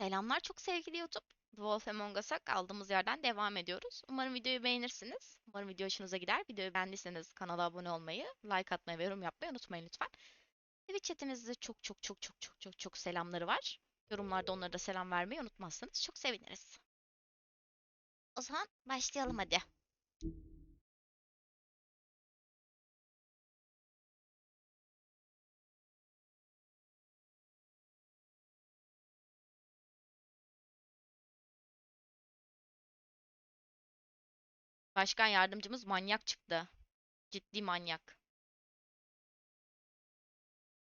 Selamlar çok sevgili YouTube. The Wolf Among Us'a kaldığımız yerden devam ediyoruz. Umarım videoyu beğenirsiniz. Umarım video hoşunuza gider. Videoyu beğendiyseniz kanala abone olmayı, like atmayı ve yorum yapmayı unutmayın lütfen. Twitch chatimizde çok selamları var. Yorumlarda onlara da selam vermeyi unutmazsanız çok seviniriz. O zaman başlayalım hadi. Başkan yardımcımız manyak çıktı. Ciddi manyak.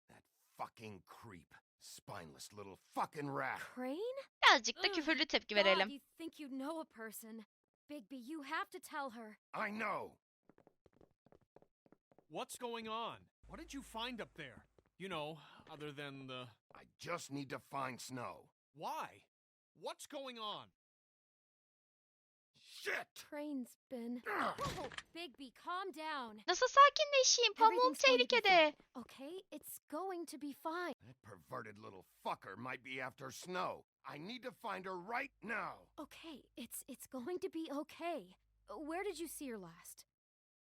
That fucking creep. Spineless little fucking rat. Crane? Birazcık da küfürlü tepki God, verelim. you think you know a person. Bigby, you have to tell her. I know. What's going on? What did you find up there? You know, other than the... I just need to find Snow. Why? What's going on? Shit! Crane's been... Oh, Bigby, calm down. Nasıl sakinleşeyim? Pamuğum Everything's going to be tehlikede. fine, okay? It's going to be fine. That perverted little fucker might be after Snow. I need to find her right now. Okay, it's going to be okay. Where did you see her last?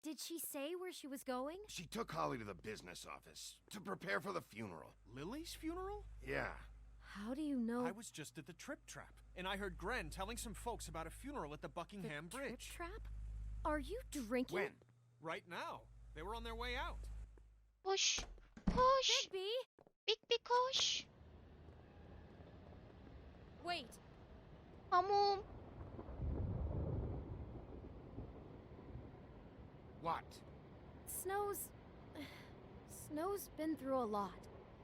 Did she say where she was going? She took Holly to the business office to prepare for the funeral. Lily's funeral? Yeah. How do you know? I was just at the Trip Trap, and I heard Gren telling some folks about a funeral at the Buckingham the Bridge. Trip trap? Are you drinking? When? Right now. They were on their way out. Koş. Koş. Bigby! Big koş. Wait, Pamuğum. What? Snow's been through a lot.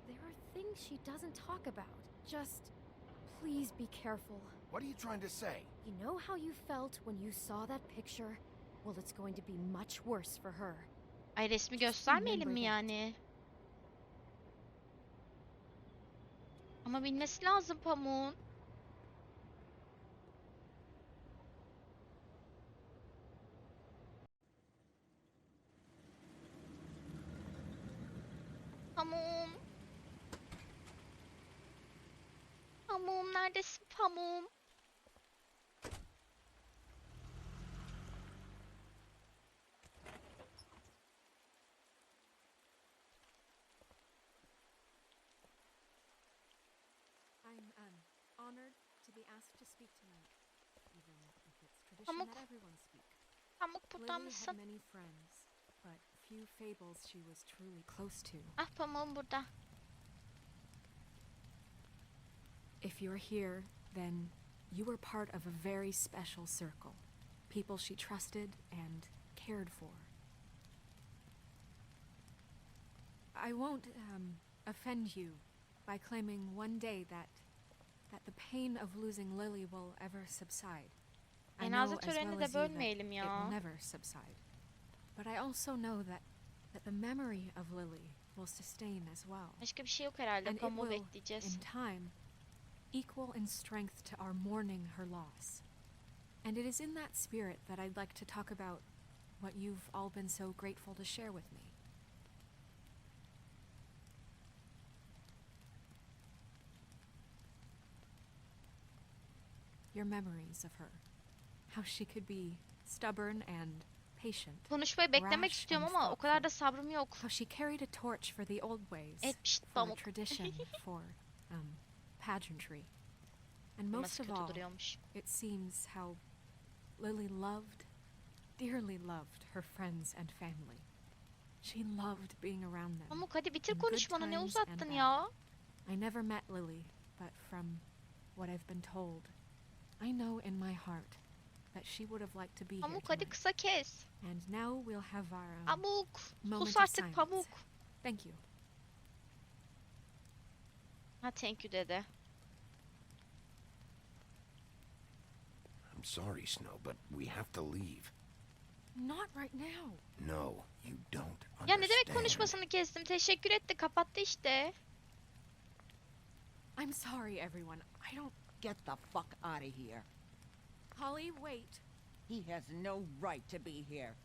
There are things she doesn't talk about. Just please be careful. What are you trying to say? You know how you felt when you saw that picture? Well, it's going to be much worse for her. Ay resmi göstermeyelim mi yani? Ama bilmesi lazım pamuğun. Pamuğum. Pamuğum neredesin pamuğum? I'm honored to be asked to speak tonight, even if it's tradition Pamuk. that everyone speak. Pamuk burada Lily mısın? had many friends, but few fables she was truly close to. Ah pamuğum burada. If you're here, then you were part of a very special circle. People she trusted and cared for. I won't offend you by claiming one day that the pain of losing Lily will ever subside. I know Cenaze as well törenini de as you that bölmeyelim it ya. will never subside. But I also know that the memory of Lily will sustain as well. Başka bir şey yok herhalde. And it Pamuğu will, bekleyeceğiz. in time, equal in strength to our mourning her loss. And it is in that spirit that I'd like to talk about what you've all been so grateful to share with me. Your memories of her. How she could be stubborn and patient. Konuşmayı beklemek rash istiyorum and ama o kadar da thoughtful. sabrım yok. How she carried a torch for the old ways. Etmişti For pamuk. tradition, for pageantry. And most Nasıl of kötü all, duruyormuş. it seems how Lily loved, dearly loved her friends and family. She loved being around them. Pamuk hadi bitir in good konuşmanı, ne times uzattın and ya? bad. I never met Lily, but from what I've been told, I know in my heart that she would have liked to be here Pamuk hadi tonight. kısa kes. And now we'll have our Pamuk. moment Sus of artık silence. pamuk. Thank you. Ha thank you dedi. I'm sorry, Snow, but we have to leave. Not right now. No, you don't Ya ne demek understand. konuşmasını kestim? Teşekkür etti, kapattı işte. I'm sorry, everyone. I don't. Get the fuck out of here. Holly, wait. He has no right to be here.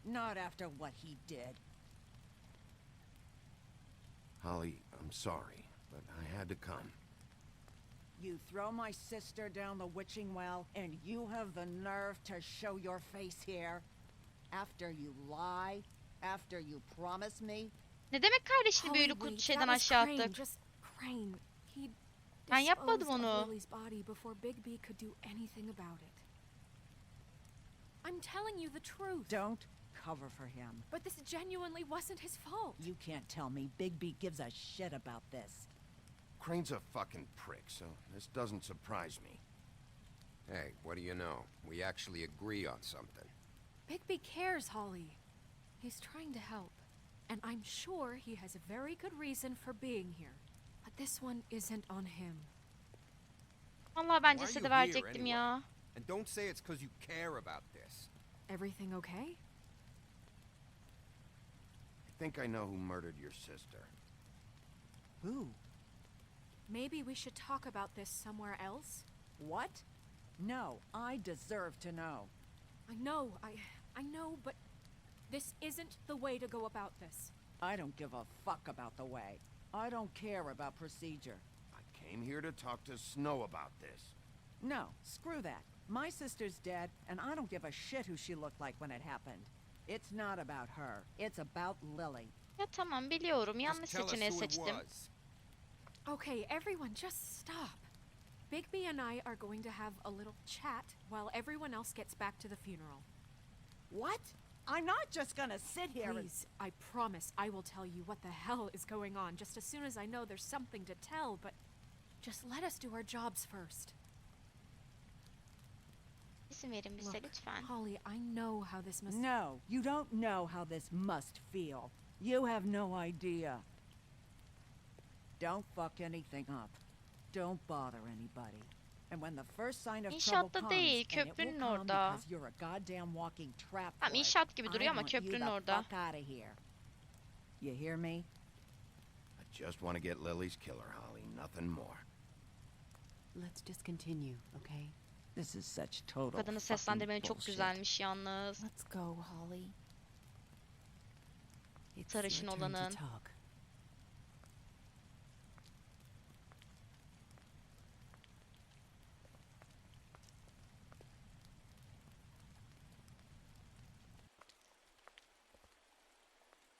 Not after what he did. Holly, I'm sorry, but I had to come. You throw my sister down the witching well, and you have the nerve to show your face here? After you lie? After you promise me? Ne demek kardeşini Holly, büyülü wait, şeyden that was aşağı Crane, attık? just Crane. He Ben yapmadım disposed of onu. Lily's body before Big B could do anything about it. I'm telling you the truth. Don't cover for him. But this genuinely wasn't his fault. You can't tell me Big B gives a shit about this. Crane's a fucking prick, so this doesn't surprise me. Hey, what do you know? We actually agree on something. Bigby cares, Holly. He's trying to help. And I'm sure he has a very good reason for being here. But this one isn't on him. Vallahi ben Why are cesedi you here verecektim anyway? ya. And don't say it's because you care about this. Everything okay? I think I know who murdered your sister. Who? Maybe we should talk about this somewhere else? What? No, I deserve to know. I know, but this isn't the way to go about this. I don't give a fuck about the way. I don't care about procedure. I came here to talk to Snow about this. No, screw that. My sister's dead, and I don't give a shit who she looked like when it happened. It's not about her. It's about Lily. Ya tamam biliyorum. Just Yanlış tell us seçeneği who it seçtim. was. Okay, everyone, just stop. Bigby and I are going to have a little chat while everyone else gets back to the funeral. What? I'm not just gonna sit here and... Please, I promise I will tell you what the hell is going on just as soon as I know there's something to tell, but just let us do our jobs first. İzin verin bize Look, lütfen. Holly, I know how this must... No, you don't know how this must feel. You have no idea. Don't fuck anything up. Don't bother anybody. And when the first sign of trouble İnşaatta comes, değil, and it will köprünün come orada. because you're a goddamn walking trap Tamam for it, inşaat gibi I duruyor ama want you köprünün the orada. fuck out of here. You hear me? I just want to get Lily's killer, Holly. Nothing more. Let's just continue, okay? This is such total Kadını fucking seslendirmeni çok bullshit. güzelmiş yalnız. Let's go, Holly. It's Sarışın your turn to olanın. talk.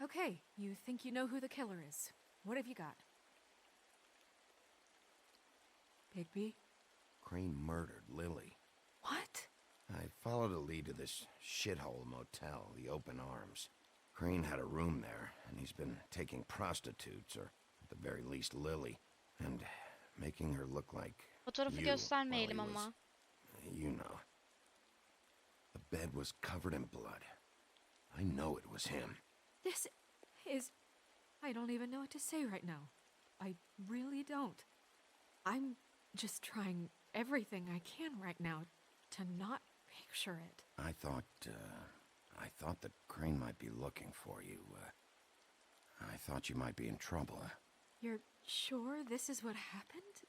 Okay, you think you know who the killer is. What have you got? Bigby? Crane murdered Lily. What? I followed a lead to this shithole motel, the Open Arms. Crane had a room there, and he's been taking prostitutes, or at the very least Lily, and making her look like Fotoğrafı you, göstermeyelim while he ama. you know. The bed was covered in blood. I know it was him. This is... I don't even know what to say right now. I really don't. I'm just trying everything I can right now to not picture it. I thought that Crane might be looking for you. I thought you might be in trouble. You're sure this is what happened?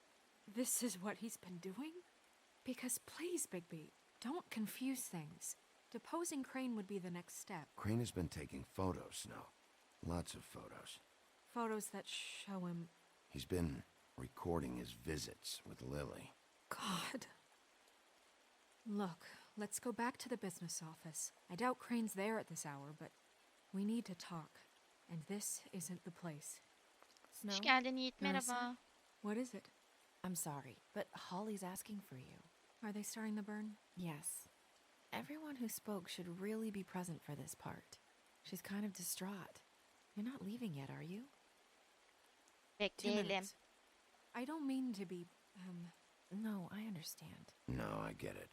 This is what he's been doing? Because please, Bigby, don't confuse things. Deposing Crane would be the next step. Crane has been taking photos, Snow. Lots of photos. Photos that show him... He's been recording his visits with Lily. God. Look, let's go back to the business office. I doubt Crane's there at this hour, but we need to talk. And this isn't the place. Snow, Hoş geldin Yiğit, Neresi? merhaba. What is it? I'm sorry, but Holly's asking for you. Are they starting the burn? Yes. Everyone who spoke should really be present for this part. She's kind of distraught. You're not leaving yet, are you? 2 Bekleyelim. minutes. I don't mean to be, No, I understand. No, I get it.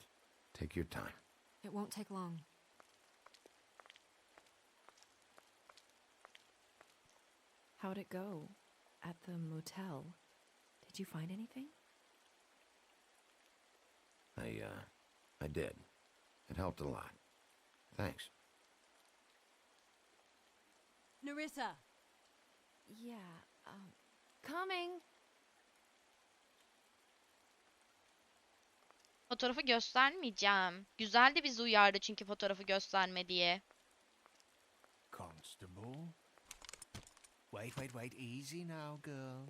Take your time. it won't take long. How'd it go? At the motel? Did you find anything? I did. It helped a lot. Thanks. Nerissa! Yeah, coming! Fotoğrafı göstermeyeceğim. Güzel de bizi uyardı çünkü fotoğrafı gösterme diye. Constable? Wait, easy now, girl.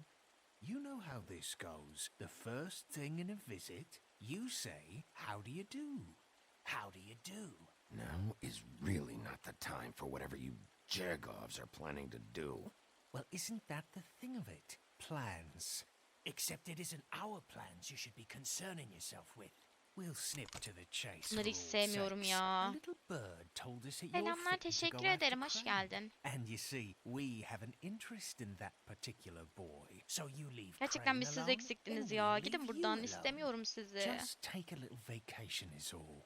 You know how this goes. The first thing in a visit, you say, "How do you do? How do you do?" Now is really not the time for whatever you Jagovs are planning to do. Well, isn't that the thing of it? Plans. Except it isn't our plans you should be concerning yourself with. We'll snip to the chase. Bunları for hiç all sevmiyorum sakes. ya. A little bird told us that you're Selamlar, fitting to teşekkür go after ederim. Hoş Crane. geldin. And you see, we have an interest in that particular boy. So you leave Gerçekten Crane bir siz alone, eksiktiniz and ya. we'll Gidin leave buradan. you alone. İstemiyorum sizi. Just take a little vacation is all.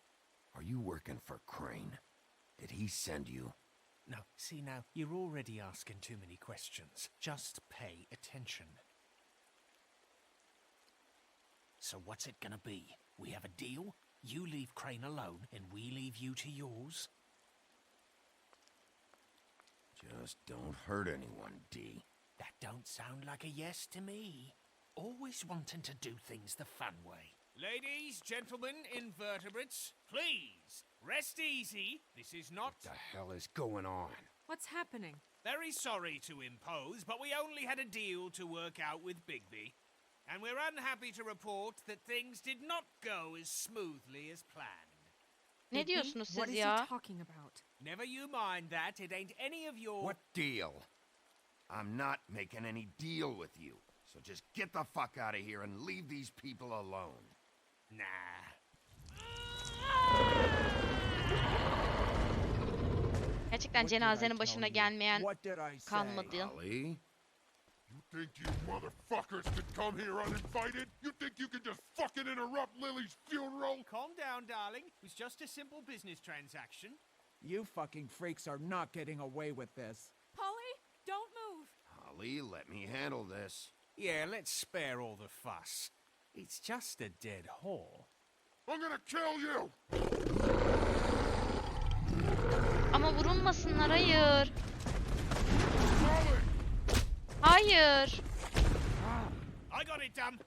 Are you working for Crane? Did he send you? No, see now, you're already asking too many questions. Just pay attention. So what's it gonna be? We have a deal? You leave Crane alone, and we leave you to yours? Just don't hurt anyone, D. That don't sound like a yes to me. Always wanting to do things the fun way. Ladies, gentlemen, invertebrates, please, rest easy. This is not... What the hell is going on? What's happening? Very sorry to impose, but we only had a deal to work out with Bigby. And we're unhappy to report that things did not go as smoothly as planned. Ne Bigby, diyorsunuz What siz is ya? he talking about? Never you mind that, it ain't any of your... What deal? I'm not making any deal with you. So just get the fuck out of here and leave these people alone. Nah. Gerçekten cenazenin başına gelmeyen What did I say? kalmadı. Ali? You think you motherfuckers could come here uninvited? You think you can just fucking interrupt Lily's funeral? Calm down, darling. It was just a simple business transaction. You fucking freaks are not getting away with this. Polly, don't move. Ali, let me handle this. Yeah, let's spare all the fuss. It's just a dead whore. I'm gonna kill you! Ama vurulmasınlar, hayır. Molly! Hayır. I got it done.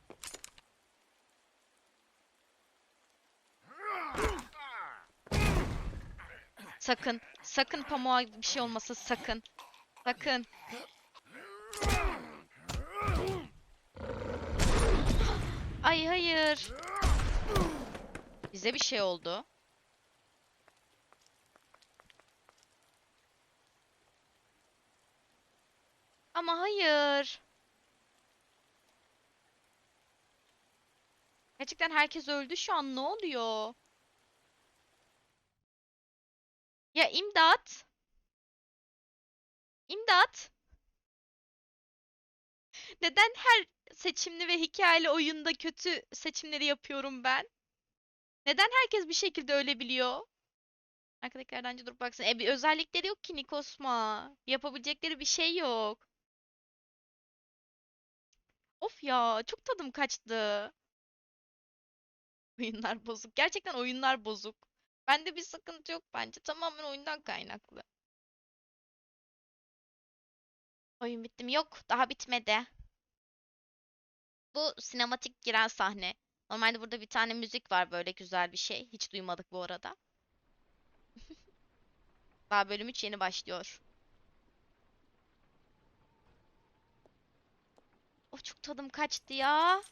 Sakın. Sakın pamuğa bir şey olmasın, sakın. Sakın. Ay hayır. Bize bir şey oldu. Ama hayır. Gerçekten herkes öldü şu an. Ne oluyor? Ya imdat. İmdat. Neden her seçimli ve hikayeli oyunda kötü seçimleri yapıyorum ben? Neden herkes bir şekilde ölebiliyor? Arkadakilerden önce durup baksana. Bir özellikleri yok ki Nikosma. Yapabilecekleri bir şey yok. Of ya, çok tadım kaçtı. Oyunlar bozuk. Gerçekten oyunlar bozuk. Bende bir sıkıntı yok bence. Tamamen oyundan kaynaklı. Oyun bitti mi? Yok, daha bitmedi. Bu sinematik giren sahne. Normalde burada bir tane müzik var, böyle güzel bir şey. Hiç duymadık bu arada. Daha bölüm 3 yeni başlıyor. Of, çok tadım kaçtı ya.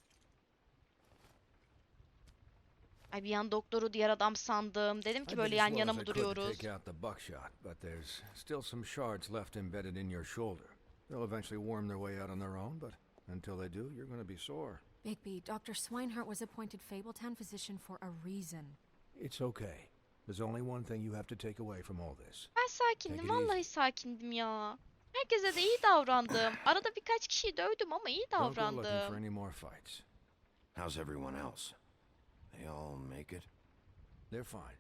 Ay, bir an doktoru diğer adam sandım. Dedim ki böyle yan yana mı duruyoruz? Take out the buckshot, but there's still some shards left embedded in your shoulder. They'll eventually worm their way out on their own, but until they do, you're going to be sore. Bigby, Dr. Swinehart was appointed Fabletown physician for a reason. It's okay. There's only one thing you have to take away from all this. Ben sakindim. Vallahi sakindim ya. Herkese de iyi davrandım. Arada birkaç kişiyi dövdüm ama iyi Don't go looking for davrandım. any more fights. How's everyone else? They all make it? They're fine.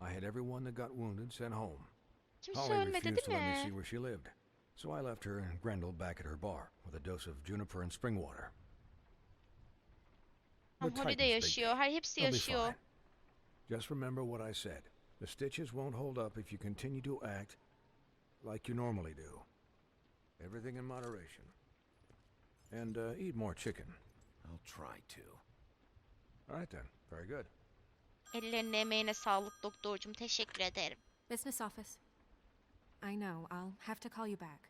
I had everyone that got wounded sent home. Kimse Holly ölmedi refused to değil let me see mi? where she lived, so I left her and Grendel back at her bar with a dose of juniper and spring water. Tam The Holly de Titans, they yaşıyor. Hayır, hepsi They'll be yaşıyor. fine. Just remember what I said. The stitches won't hold up if you continue to act like you normally do. Everything in moderation. And eat more chicken. I'll try to. All right then. Very good. Ellerine emeğine sağlık doktorcum. Teşekkür ederim. Business office. I know, I'll have to call you back.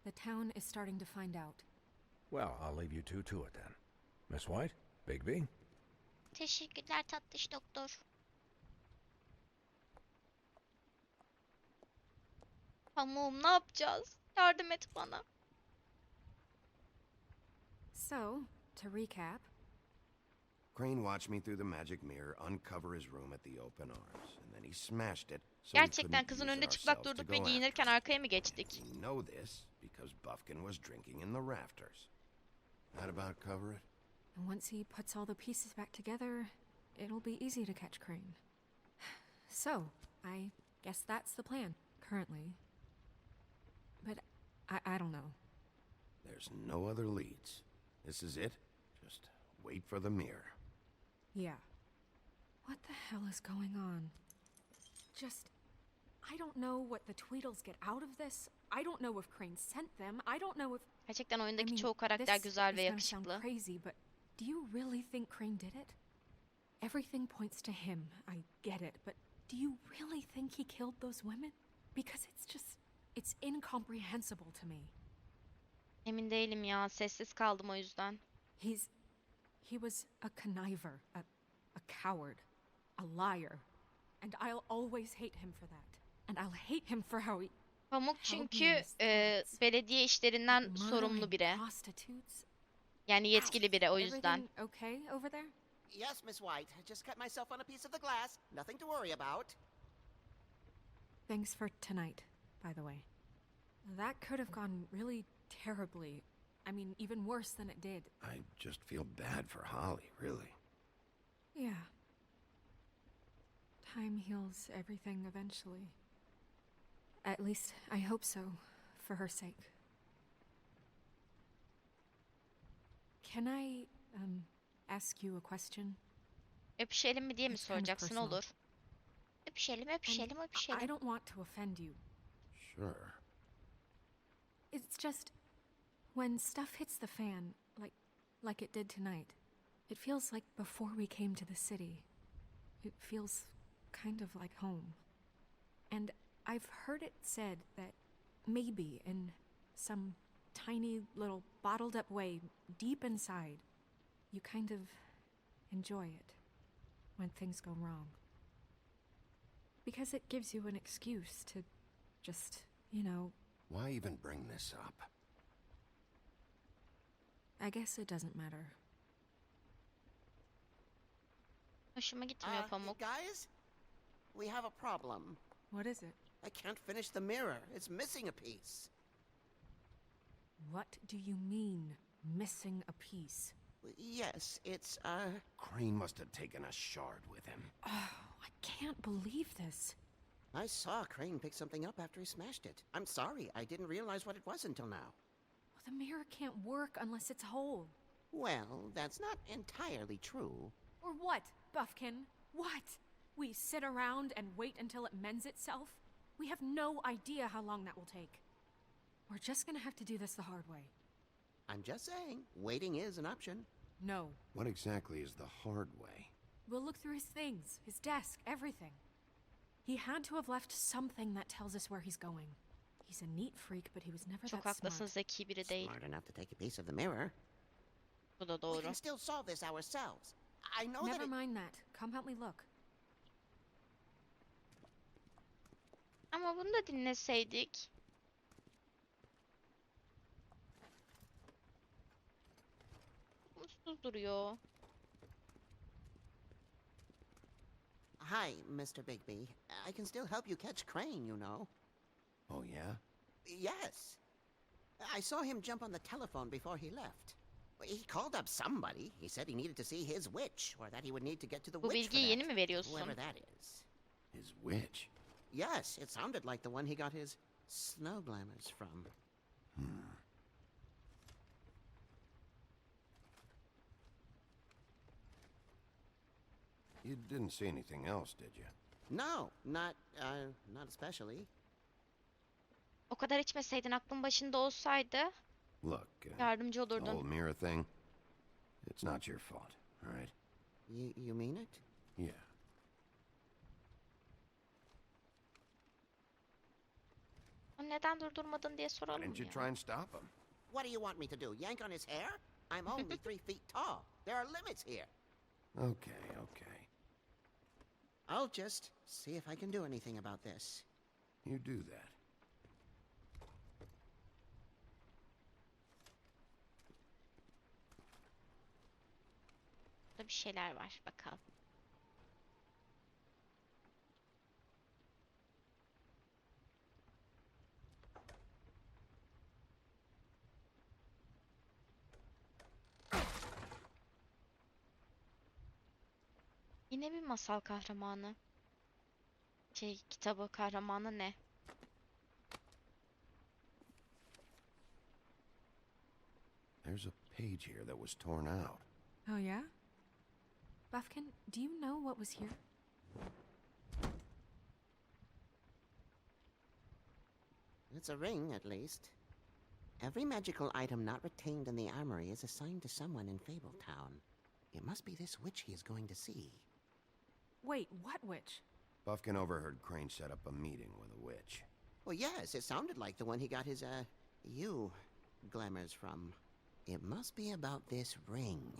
The town is starting to find out. Well, I'll leave you two to it then. Miss White? Bigby? Teşekkürler tatlış doktor. Pamuğum ne yapacağız? Yardım et bana. So, to recap, Crane watched me through the magic mirror uncover his room at the open arms, and then he smashed it so we Gerçekten couldn't kızın use önünde it çıplak ourselves to durduk ve go giyinirken after it. arkaya mı geçtik? We know this because Buffkin was drinking in the rafters. That about cover it? and once he puts all the pieces back together, it'll be easy to catch Crane. So, I guess that's the plan, currently. But I don't know. There's no other leads. This is it. Just wait for the mirror. Yeah. What the hell is going on? I don't know what the Tweedles get out of this. I don't know if Crane sent them. I don't know if... Gerçekten I oyundaki mean, çoğu karakter this güzel ve is gonna sound yakışıklı. crazy, but do you really think Crane did it? Everything points to him. I get it, but do you really think he killed those women? Because it's incomprehensible to me. Emin değilim ya. Sessiz kaldım o yüzden. He was a conniver, a coward, a liar, and I'll always hate him for that. And I'll hate him for how he Pamuk çünkü belediye işlerinden sorumlu biri. prostitutes. Yani yetkili biri o yüzden. Everything okay over there? Yes, Miss White. I just cut myself on a piece of the glass. Nothing to worry about. Thanks for tonight, by the way. That could have gone really terribly. I mean, even worse than it did. I just feel bad for Holly, really. Yeah. Time heals everything eventually. At least, I hope so, for her sake. Can I, ask you a question? Öpüşelim mi diye mi It's kind of soracaksın? personal. Olur. Öpüşelim, öpüşelim, I öpüşelim. don't want to offend you. Sure. It's just when stuff hits the fan, like it did tonight, it feels like before we came to the city. It feels kind of like home. And I've heard it said that maybe in some tiny little bottled up way deep inside, you kind of enjoy it when things go wrong. Because it gives you an excuse to just, Why even bring this up? I guess it doesn't matter. Hoşuma gitmiyor Pamuk. Guys, we have a problem. What is it? I can't finish the mirror. It's missing a piece. What do you mean, missing a piece? Yes, it's, Crane must have taken a shard with him. Oh, I can't believe this. I saw Crane pick something up after he smashed it. I'm sorry, I didn't realize what it was until now. Well, the mirror can't work unless it's whole. Well, that's not entirely true. Or what, Buffkin? What? We sit around and wait until it mends itself? We have no idea how long that will take. We're just gonna have to do this the hard way. I'm just saying, waiting is an option. No. What exactly is the hard way? We'll look through his things, his desk, everything. He had to have left something that tells us where he's going. He's a neat freak, but he was never Çok that haklısın, smart. zeki biri değil. Smart enough to take a piece of the mirror. Bu da We doğru. can still solve this ourselves. I know Never that mind that. Come help me look. Ama bunu da dinleseydik. Mutsuz duruyor. Hi, Mr. Bigby. I can still help you catch Crane, you know. Oh, yeah? Yes. I saw him jump on the telephone before he left. He called up somebody. He said he needed to see his witch, or that he would need to get to the Bu witch for bilgiyi yeni that. mi veriyorsun? Whoever that is. His witch? Yes, it sounded like the one he got his snow glamours from. You didn't see anything else, did you? No, not especially. O kadar içmeseydin, aklın başında olsaydı Look, yardımcı the whole olurdun. mirror thing, it's not your fault, all right? You mean it? Neden durdurmadın diye Why soralım didn't you ya. try and stop him? What do you want me to do? Yank on his hair? I'm only 3 feet tall. There are limits here. Okay, okay. I'll just see if I can do anything about this. You do that. Burada bir şeyler var bakalım. Yine bir masal kahramanı. Kitabı kahramanı ne? There's a page here that was torn out. Oh, yeah? Buffkin, do you know what was here? It's a ring, at least. Every magical item not retained in the armory is assigned to someone in Fabletown. It must be this witch he is going to see. Wait, what witch? Buffkin overheard Crane set up a meeting with a witch. Well, yes, it sounded like the one he got his, glamours from. It must be about this ring.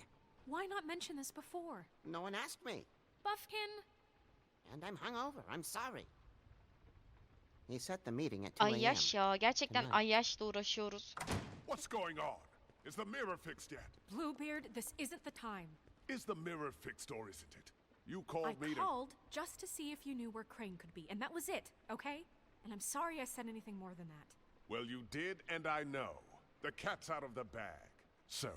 Why not mention this before? No one asked me. Buffkin! And I'm hungover. I'm sorry. He set the meeting at 2 a.m. Ayyaş ya. Gerçekten Tonight. ayyaşla uğraşıyoruz. What's going on? Is the mirror fixed yet? Bluebeard, this isn't the time. Is the mirror fixed or isn't it? You called I me to... called just to see if you knew where Crane could be, and that was it, okay? And I'm sorry I said anything more than that. Well, you did, and I know. The cat's out of the bag. So,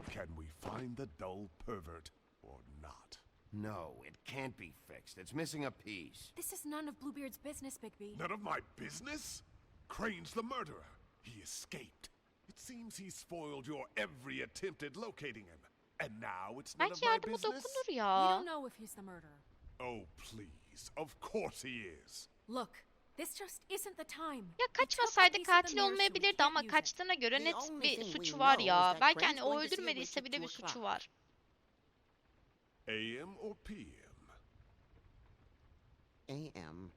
can we find the dull pervert or not? No, it can't be fixed. It's missing a piece. This is none of Bluebeard's business, Bigby. None of my business? Crane's the murderer. He escaped. It seems he spoiled your every attempt at locating him. And now it's none of Belki my yardımı business? dokunur We ya. don't know if he's the murderer. Oh, please. Of course he is. Look, this just isn't the time. Ya He took a kaçmasaydı piece of the katil mirror, so we olmayabilirdi can't ama use it. kaçtığına göre The net only bir thing we suçu know var is ya. that Belki Crane's hani o going to see a öldürmediyse witch bile at bir 2 suçu o'clock. var. AM or PM? A.M.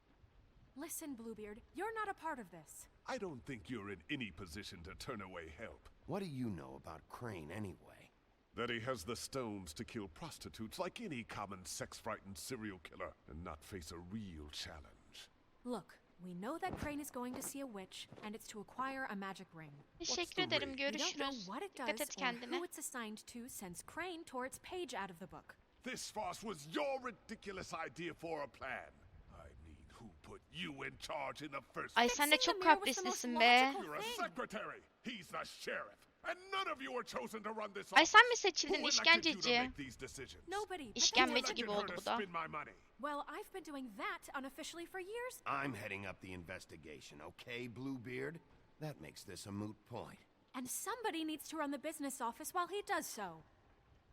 Listen, Bluebeard, you're not a part of this. I don't think you're in any position to turn away help. What do you know about Crane anyway? That he has the stones to kill prostitutes like any common sex-frightened serial killer and not face a real challenge. Look, we know that Crane is going to see a witch, and it's to acquire a magic ring. Teşekkür the ederim. ring? We don't know Görüşürüz. what it Dikkat does et or kendine. who it's assigned to since Crane tore its page out of the book. This farce was your ridiculous idea for a plan. I mean, who put you in charge in the first Ay place? sen de Fixing çok the mirror was the most kaprislisin be. logical You're a thing. secretary. He's the sheriff. And none of you were chosen to run this Ay office. sen mi Who seçildin elected you to işkenceci? make these decisions? Nobody. but İşkembeci they Who did. gibi elected her oldu to bu da. spend my money? Well, I've been doing that unofficially for years. I'm heading up the investigation, okay, Bluebeard? That makes this a moot point. And somebody needs to run the business office while he does so.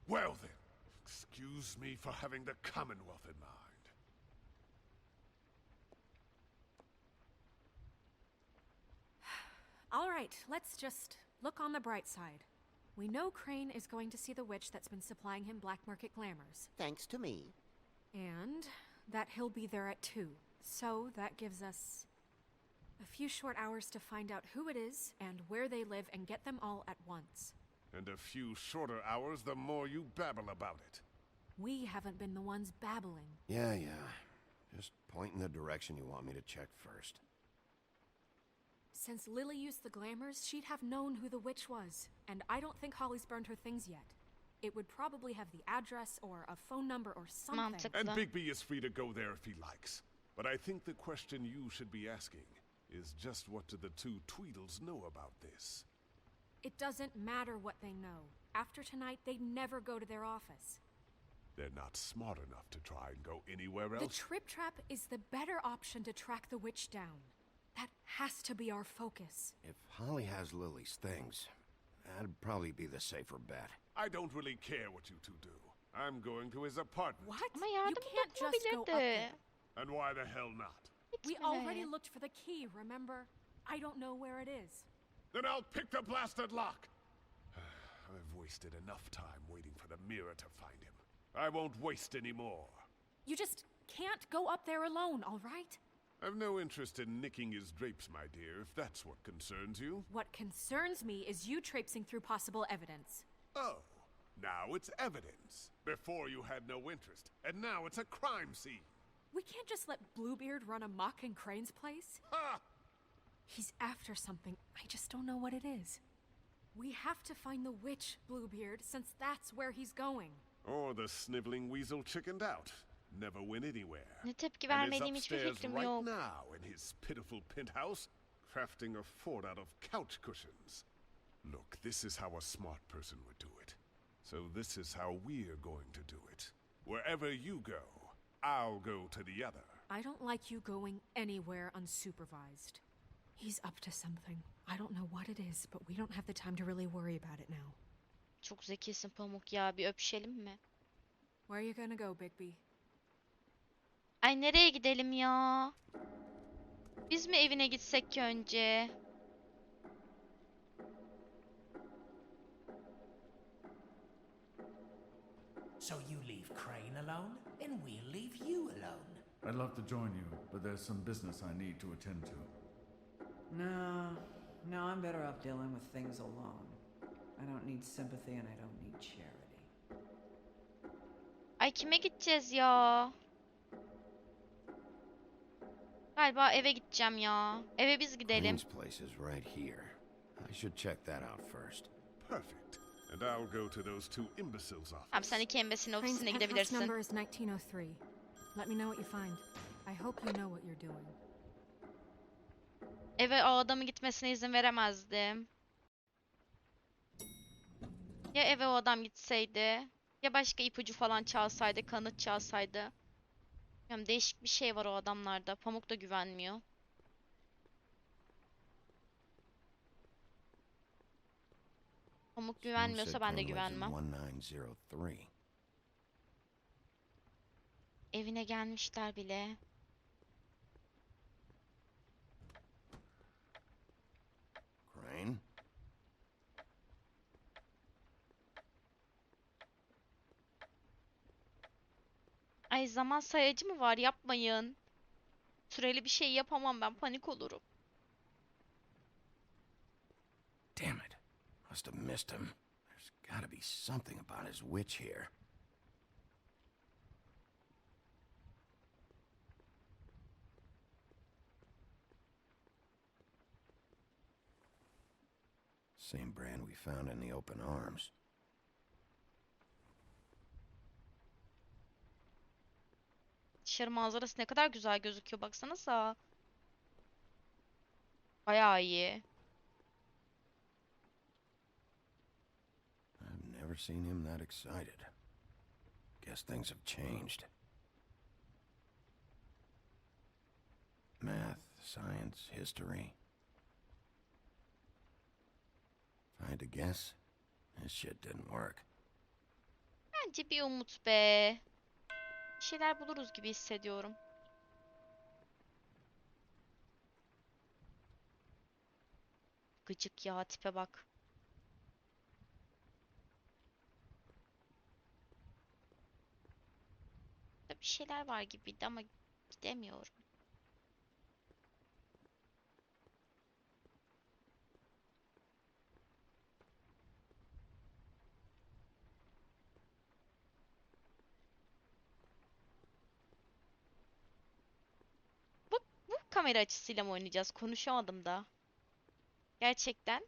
Well then, excuse me for having the Commonwealth in mind. All right, let's just look on the bright side. We know Crane is going to see the witch that's been supplying him black market glamours. Thanks to me. And that he'll be there at 2. So that gives us a few short hours to find out who it is and where they live and get them all at once. And a few shorter hours the more you babble about it. We haven't been the ones babbling. Yeah. Just point in the direction you want me to check first. Since Lily used the glamours, she'd have known who the witch was. And I don't think Holly's burned her things yet. It would probably have the address or a phone number or something. Mantıklı. And Bigby is free to go there if he likes. But I think the question you should be asking is just what do the two Tweedles know about this? It doesn't matter what they know. After tonight, they'd never go to their office. They're not smart enough to try and go anywhere The else. Trip Trap is the better option to track the witch down. That has to be our focus. If Holly has Lily's things, that'd probably be the safer bet. I don't really care what you two do. I'm going to his apartment. What? Ama You yardım can't just go up dokunabilirdi. there. And why the hell not? We Gitme. already looked for the key, remember? I don't know where it is. Then I'll pick the blasted lock. I've wasted enough time waiting for the mirror to find him. I won't waste any more. You just can't go up there alone, all right? I've no interest in nicking his drapes, my dear, if that's what concerns you. What concerns me is you traipsing through possible evidence. Oh, now it's evidence. Before you had no interest, and now it's a crime scene. We can't just let Bluebeard run amok in Crane's place. Ha! He's after something. I just don't know what it is. We have to find the witch, Bluebeard, since that's where he's going. Or the sniveling weasel chickened out. Never went anywhere. Ne tepki And is vermeliyim hiçbir upstairs fikrim right yok. now in his pitiful penthouse, crafting a fort out of couch cushions. Look, this is how a smart person would do it. So this is how we're going to do it. Wherever you go, I'll go to the other. I don't like you going anywhere unsupervised. He's up to something. I don't know what it is, but we don't have the time to really worry about it now. Çok zekisin Pamuk ya. Bir öpüşelim mi? Where are you gonna go, Bigby? Ay nereye gidelim ya? Biz mi evine gitsek ki önce? So you leave Crane alone, and we'll leave you alone. I'd love to join you, but there's some business I need to attend to. No, I'm better off dealing with things alone. I don't need sympathy and I don't need charity. Ay kime gideceğiz ya? Galiba eve gideceğim ya. Eve biz gidelim. Crane's place is right here. I should check that out first. Perfect. And I'll go to those two imbeciles' Abi office. sen iki embesin Crane's ofisine penthouse gidebilirsin. number is 1903. Let me know what you find. I hope you know what you're doing. Eve o adamın gitmesine izin veremezdim. Ya eve o adam gitseydi? Ya başka ipucu falan çalsaydı, kanıt çalsaydı? Yani değişik bir şey var o adamlarda. Pamuk da güvenmiyor. Pamuk güvenmiyorsa ben de güvenmem. 1903. Evine gelmişler bile. Crane? Ay zaman sayacı mı var? Yapmayın. Süreli bir şey yapamam ben. Panik olurum. Damn it. Must have missed him. There's gotta be something about his witch here. Same brand we found in the open arms. Dışarı manzarası ne kadar güzel gözüküyor. Baksanıza. Bayağı iyi. I've never seen him that excited. Guess things have changed. Math, science, history. If I had to guess, this shit didn't work. Bence bir umut be. Bir şeyler buluruz gibi hissediyorum. Gıcık ya, tipe bak. Bir şeyler var gibiydi ama gidemiyorum. Bu kamera açısıyla mı oynayacağız? Konuşamadım da. Gerçekten.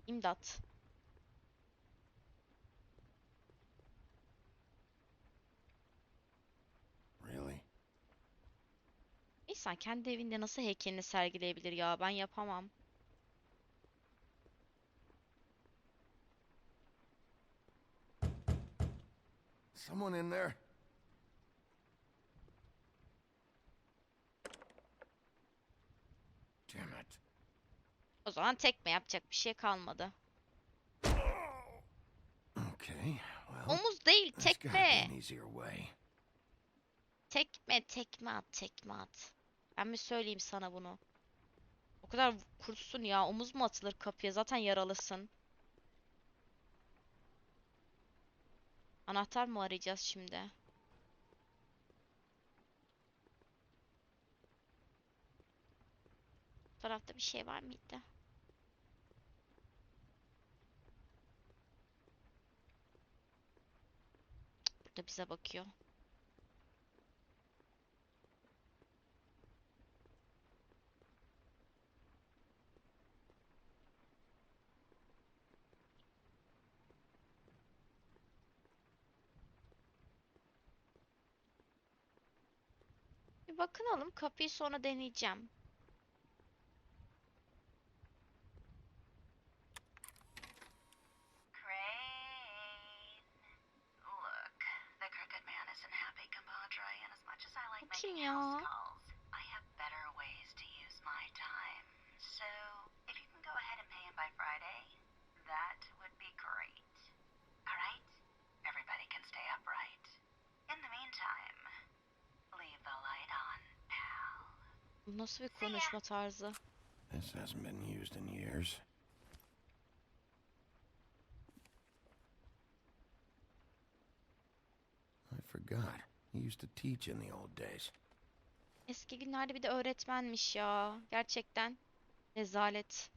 İmdat. Really? İnsan kendi evinde nasıl heykelini sergileyebilir ya? Ben yapamam. Someone in there? Damn it. O zaman tekme yapacak bir şey kalmadı. Okay, well, Omuz değil, there's gotta be tekme. an easier way. Tekme at, tekme at. Ben mi söyleyeyim sana bunu? O kadar kursun ya. Omuz mu atılır kapıya? Zaten yaralısın. Anahtar mı arayacağız şimdi? tarafta bir şey var mıydı? Burada bize bakıyor. Bir bakınalım. Kapıyı sonra deneyeceğim. Bu kim ya? Bu nasıl bir konuşma tarzı? This hasn't been used in years. I forgot. He used to teach in the old days. Eski günlerde bir de öğretmenmiş ya. Gerçekten rezalet.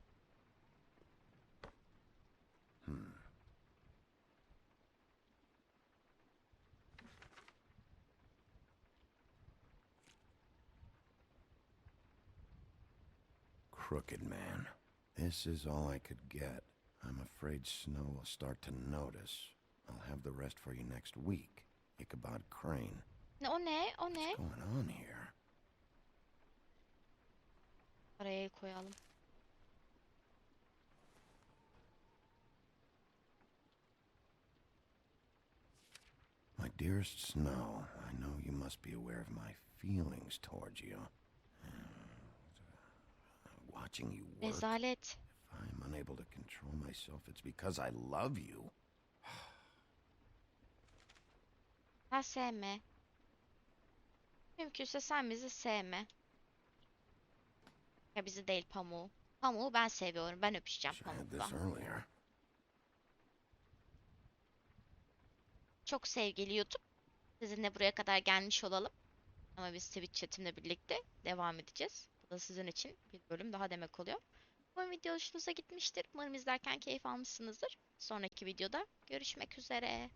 Crooked man. This is all I could get. I'm afraid Snow will start to notice. I'll have the rest for you next week. Ichabod Crane. Ne o ne? O ne? What's going on here? Araya el koyalım. My dearest Snow, I know you must be aware of my feelings towards you. Watching you work, Rezalet. if I'm unable to control myself, it's because I love you. Sen sevme. Mümkünse sen bizi sevme. Ya bizi değil, Pamuğu. Pamuğu ben seviyorum. Ben öpüşeceğim Wish I had this Pamuk'la. earlier. Çok sevgili YouTube. Sizinle buraya kadar gelmiş olalım. Ama biz Twitch chatimle birlikte devam edeceğiz. Bu da sizin için bir bölüm daha demek oluyor. Bu video hoşunuza gitmiştir. Umarım izlerken keyif almışsınızdır. Sonraki videoda görüşmek üzere.